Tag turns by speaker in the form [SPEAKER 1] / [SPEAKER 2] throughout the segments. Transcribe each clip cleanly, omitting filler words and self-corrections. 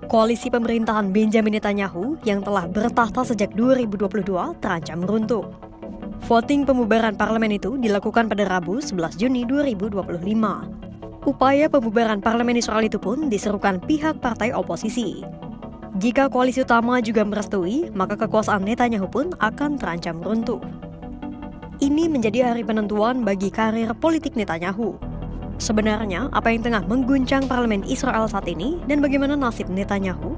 [SPEAKER 1] Koalisi pemerintahan Benjamin Netanyahu yang telah bertahta sejak 2022 terancam runtuh. Voting pembubaran parlemen itu dilakukan pada Rabu 11 Juni 2025. Upaya pembubaran parlemen Israel itu pun diserukan pihak partai oposisi. Jika koalisi utama juga merestui, maka kekuasaan Netanyahu pun akan terancam runtuh. Ini menjadi hari penentuan bagi karir politik Netanyahu. Sebenarnya, apa yang tengah mengguncang parlemen Israel saat ini dan bagaimana nasib Netanyahu?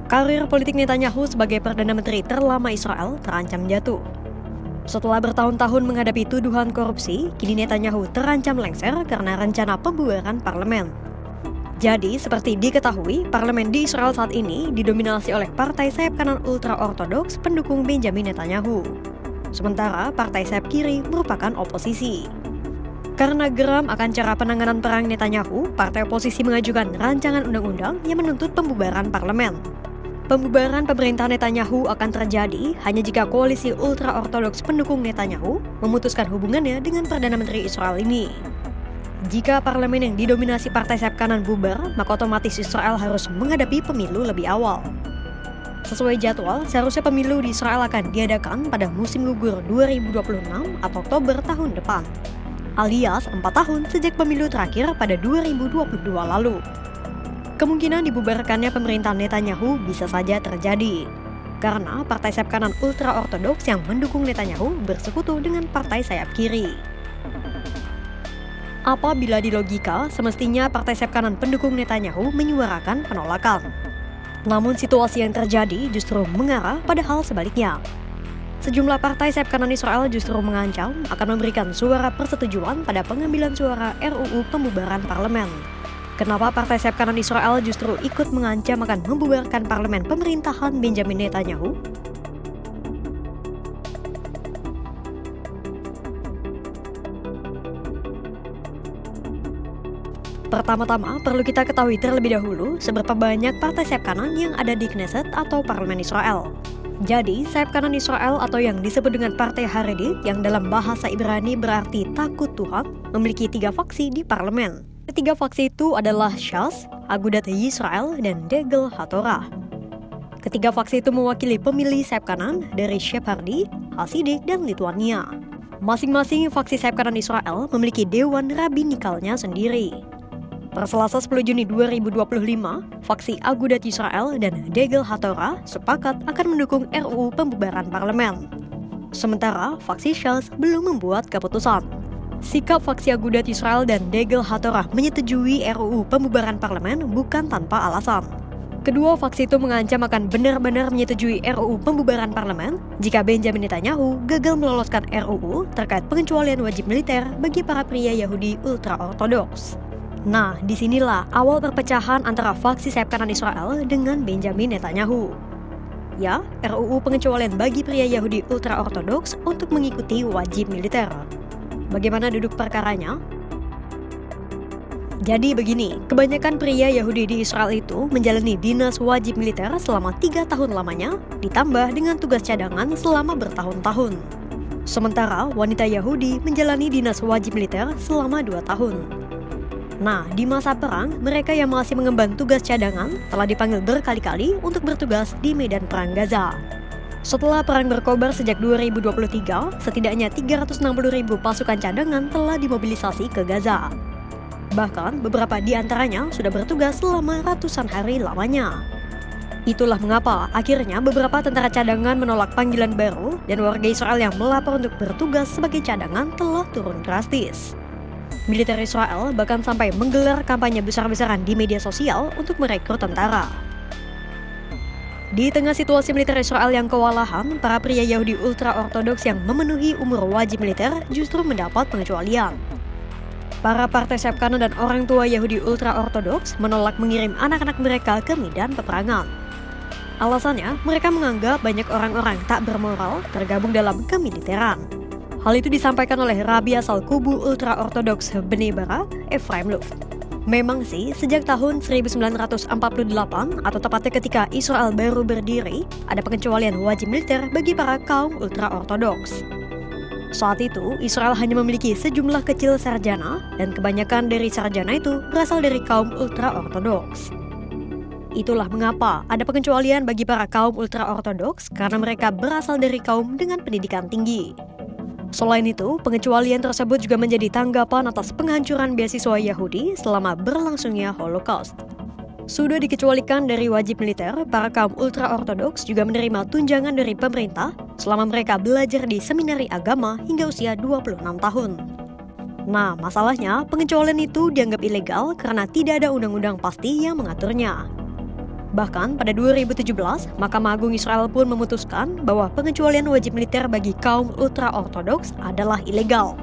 [SPEAKER 1] Karir politik Netanyahu sebagai Perdana Menteri terlama Israel terancam jatuh. Setelah bertahun-tahun menghadapi tuduhan korupsi, kini Netanyahu terancam lengser karena rencana pembubaran parlemen. Jadi, seperti diketahui, parlemen di Israel saat ini didominasi oleh partai sayap kanan ultra-ortodoks pendukung Benjamin Netanyahu. Sementara partai sayap kiri merupakan oposisi. Karena geram akan cara penanganan perang Netanyahu, partai oposisi mengajukan rancangan undang-undang yang menuntut pembubaran parlemen. Pembubaran pemerintahan Netanyahu akan terjadi hanya jika koalisi ultra-ortodoks pendukung Netanyahu memutuskan hubungannya dengan Perdana Menteri Israel ini. Jika parlemen yang didominasi partai sayap kanan bubar, maka otomatis Israel harus menghadapi pemilu lebih awal. Sesuai jadwal, seharusnya pemilu di Israel akan diadakan pada musim gugur 2026 atau Oktober tahun depan, alias 4 tahun sejak pemilu terakhir pada 2022 lalu. Kemungkinan dibubarkannya pemerintahan Netanyahu bisa saja terjadi, karena partai sayap kanan ultra-ortodoks yang mendukung Netanyahu bersekutu dengan partai sayap kiri. Apabila di logika, semestinya partai sayap kanan pendukung Netanyahu menyuarakan penolakan. Namun situasi yang terjadi justru mengarah pada hal sebaliknya. Sejumlah partai sayap kanan Israel justru mengancam akan memberikan suara persetujuan pada pengambilan suara RUU pembubaran parlemen. Kenapa partai sayap kanan Israel justru ikut mengancam akan membubarkan parlemen pemerintahan Benjamin Netanyahu? Pertama-tama, perlu kita ketahui terlebih dahulu seberapa banyak partai sayap kanan yang ada di Knesset atau Parlemen Israel. Jadi, sayap kanan Israel atau yang disebut dengan Partai Haredit yang dalam bahasa Ibrani berarti takut Tuhan, memiliki 3 faksi di parlemen. Ketiga faksi itu adalah Shas, Agudat Yisrael, dan Degel HaTorah. Ketiga faksi itu mewakili pemilih sayap kanan dari Sephardi, Hasidik, dan Lituania. Masing-masing faksi sayap kanan Israel memiliki dewan rabbinikalnya sendiri. Per Selasa 10 Juni 2025, faksi Agudat Yisrael dan Degel HaTorah sepakat akan mendukung RUU pembubaran parlemen. Sementara faksi Shas belum membuat keputusan. Sikap faksi Agudat Yisrael dan Degel HaTorah menyetujui RUU pembubaran parlemen bukan tanpa alasan. Kedua faksi itu mengancam akan benar-benar menyetujui RUU pembubaran parlemen jika Benjamin Netanyahu gagal meloloskan RUU terkait pengecualian wajib militer bagi para pria Yahudi ultra-ortodoks. Nah, disinilah awal perpecahan antara faksi sayap kanan Israel dengan Benjamin Netanyahu. Ya, RUU pengecualian bagi pria Yahudi ultra-ortodoks untuk mengikuti wajib militer. Bagaimana duduk perkaranya? Jadi begini, kebanyakan pria Yahudi di Israel itu menjalani dinas wajib militer selama 3 tahun lamanya, ditambah dengan tugas cadangan selama bertahun-tahun. Sementara wanita Yahudi menjalani dinas wajib militer selama 2 tahun. Nah, di masa perang, mereka yang masih mengemban tugas cadangan telah dipanggil berkali-kali untuk bertugas di medan perang Gaza. Setelah perang berkobar sejak 2023, setidaknya 360.000 pasukan cadangan telah dimobilisasi ke Gaza. Bahkan, beberapa di antaranya sudah bertugas selama ratusan hari lamanya. Itulah mengapa akhirnya beberapa tentara cadangan menolak panggilan baru dan warga Israel yang melapor untuk bertugas sebagai cadangan telah turun drastis. Militer Israel bahkan sampai menggelar kampanye besar-besaran di media sosial untuk merekrut tentara. Di tengah situasi militer Israel yang kewalahan, para pria Yahudi ultra-ortodoks yang memenuhi umur wajib militer justru mendapat pengecualian. Para partai sayap kanan dan orang tua Yahudi ultra-ortodoks menolak mengirim anak-anak mereka ke medan peperangan. Alasannya, mereka menganggap banyak orang-orang tak bermoral tergabung dalam kemiliteran. Hal itu disampaikan oleh Rabi asal kubu ultra-ortodoks Bnei Barak, Ephraim Luft. Memang sih, sejak tahun 1948 atau tepatnya ketika Israel baru berdiri, ada pengecualian wajib militer bagi para kaum ultra-ortodoks. Saat itu, Israel hanya memiliki sejumlah kecil sarjana, dan kebanyakan dari sarjana itu berasal dari kaum ultra-ortodoks. Itulah mengapa ada pengecualian bagi para kaum ultra-ortodoks karena mereka berasal dari kaum dengan pendidikan tinggi. Selain itu, pengecualian tersebut juga menjadi tanggapan atas penghancuran beasiswa Yahudi selama berlangsungnya Holocaust. Sudah dikecualikan dari wajib militer, para kaum ultra-ortodoks juga menerima tunjangan dari pemerintah selama mereka belajar di seminari agama hingga usia 26 tahun. Nah, masalahnya pengecualian itu dianggap ilegal karena tidak ada undang-undang pasti yang mengaturnya. Bahkan pada 2017, Mahkamah Agung Israel pun memutuskan bahwa pengecualian wajib militer bagi kaum ultra-ortodoks adalah ilegal.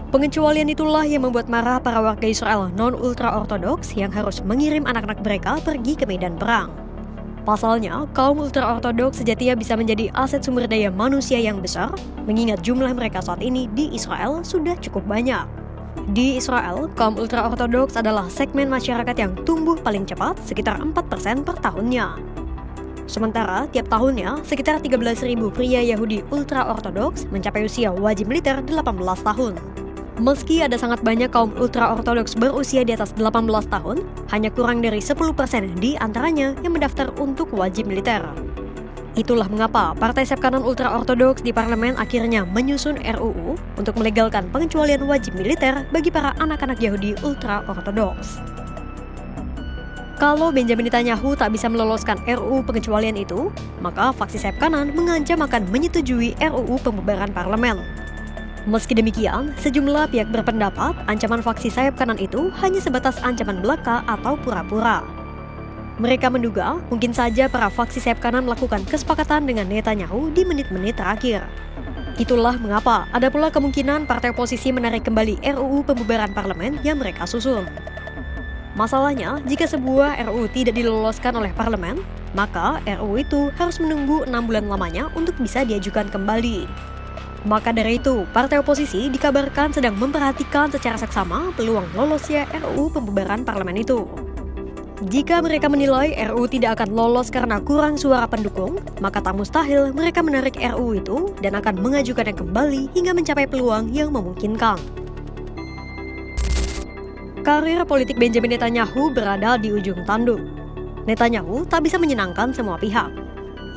[SPEAKER 1] Pengecualian itulah yang membuat marah para warga Israel non-ultra-ortodoks yang harus mengirim anak-anak mereka pergi ke medan perang. Pasalnya, kaum ultra-ortodoks sejatinya bisa menjadi aset sumber daya manusia yang besar, mengingat jumlah mereka saat ini di Israel sudah cukup banyak. Di Israel, kaum ultra-ortodoks adalah segmen masyarakat yang tumbuh paling cepat, sekitar 4% per tahunnya. Sementara, tiap tahunnya, sekitar 13.000 pria Yahudi ultra-ortodoks mencapai usia wajib militer 18 tahun. Meski ada sangat banyak kaum ultra-ortodoks berusia di atas 18 tahun, hanya kurang dari 10% di antaranya yang mendaftar untuk wajib militer. Itulah mengapa Partai Sayap Kanan ultra-ortodoks di parlemen akhirnya menyusun RUU untuk melegalkan pengecualian wajib militer bagi para anak-anak Yahudi ultra-ortodoks. Kalau Benjamin Netanyahu tak bisa meloloskan RUU pengecualian itu, maka faksi Sayap Kanan mengancam akan menyetujui RUU pembubaran parlemen. Meski demikian, sejumlah pihak berpendapat ancaman faksi Sayap Kanan itu hanya sebatas ancaman belaka atau pura-pura. Mereka menduga mungkin saja para faksi Sayap Kanan melakukan kesepakatan dengan Netanyahu di menit-menit terakhir. Itulah mengapa ada pula kemungkinan partai oposisi menarik kembali RUU pembubaran parlemen yang mereka susun. Masalahnya, jika sebuah RUU tidak diloloskan oleh parlemen, maka RUU itu harus menunggu 6 bulan lamanya untuk bisa diajukan kembali. Maka dari itu, partai oposisi dikabarkan sedang memperhatikan secara seksama peluang lolosnya RUU pembubaran parlemen itu. Jika mereka menilai RUU tidak akan lolos karena kurang suara pendukung, maka tak mustahil mereka menarik RUU itu dan akan mengajukannya kembali hingga mencapai peluang yang memungkinkan. Karir politik Benjamin Netanyahu berada di ujung tanduk. Netanyahu tak bisa menyenangkan semua pihak.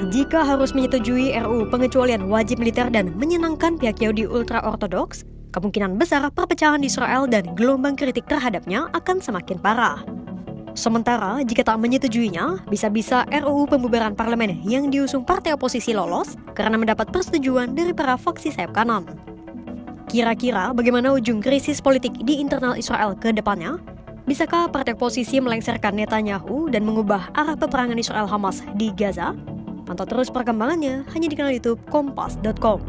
[SPEAKER 1] Jika harus menyetujui RUU pengecualian wajib militer dan menyenangkan pihak Yahudi ultra-ortodoks, kemungkinan besar perpecahan di Israel dan gelombang kritik terhadapnya akan semakin parah. Sementara, jika tak menyetujuinya, bisa-bisa RUU pembubaran parlemen yang diusung partai oposisi lolos karena mendapat persetujuan dari para faksi Sayap Kanan. Kira-kira bagaimana ujung krisis politik di internal Israel ke depannya? Bisakah partai oposisi melengsarkan Netanyahu dan mengubah arah peperangan Israel-Hamas di Gaza? Pantau terus perkembangannya hanya di kanal YouTube Kompas.com.